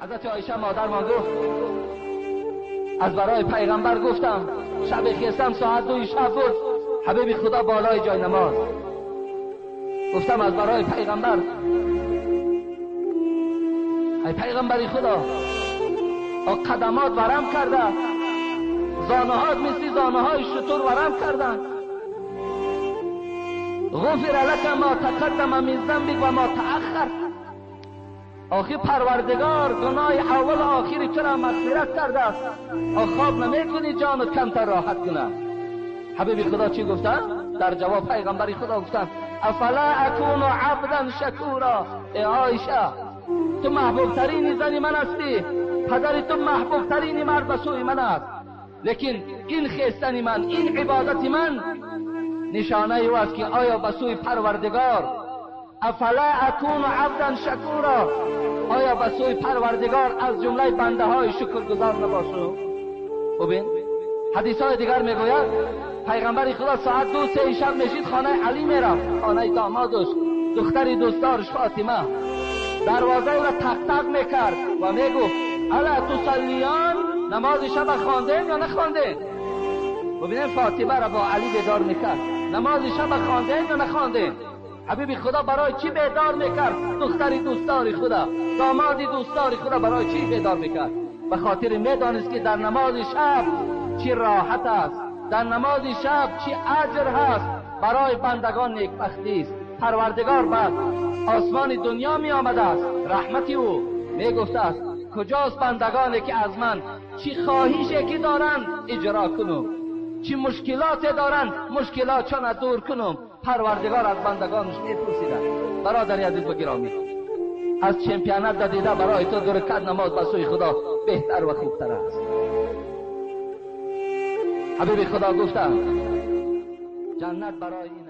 حضرت عایشه مادرمان گفت از برای پیغمبر گفتم شب خیستم ساعت 2 شب بود، حبیب خدا بالای جای نماز. گفتم از برای پیغمبر، ای پیغمبری خدا، قدمات ورم کرده، زانوهات مثل زانوهای شتر ورم کردن. غفر لك ما تقدم من ذنبك و ما تأخر. آخی پروردگار گناه اول و آخری تو را مغفرت کرده است. خواب نمیکنی جانت کمتر راحت کنه. حبیب خدا چی گفتن؟ در جواب پیغمبری خدا گفتن افلا اکون عبدا شکورا. ای عایشه، تو محبوب ترین زن من هستی، پدر تو محبوب ترین مرد به سوی من است، لیکن این خیستن من، این عبادت من نشانه او است که آیا به سوی پروردگار افلا اکون عبدا شکورا، آیا به سوی پروردگار از جمله بنده های شکرگزار نباشم؟ ببین حدیث های دیگر میگوید پیغمبر خدا ساعت 2-3 شب میشید خانه علی میرفت، خانه دامادش، دختری دوستدارش فاطمه. دروازه او را تق تق میکرد و میگفت الا تصلیان، نماز شب خواندین یا نخواندین؟ ببینید فاطمه را با علی بیدار میکرد، نماز شب خواندین یا نخواندین؟ حبیب خدا برای چی بیدار میکرد دختری دوستدار خدا، دامادی دوستدار خدا برای چی بیدار میکرد؟ به خاطر میدانست که در نماز شب چی راحت است، در نماز شب چی اجر هست برای بندگان نیکبختی است. پروردگار بعد آسمان دنیا می آمده است، رحمتی او می گفته است کجاست بندگانی که از من چی خواهشی که دارند اجرا کنم، چی مشکلات دارند مشکلات چون دور کنم. پروردگار از بندگانش می پرسیده. برادری عزیز و گرامی، از چمپیونات دیده برای تو 2 رکعت نماز به سوی خدا بهتر و خوبتر است. حبیب خدا گفتند جنت برای این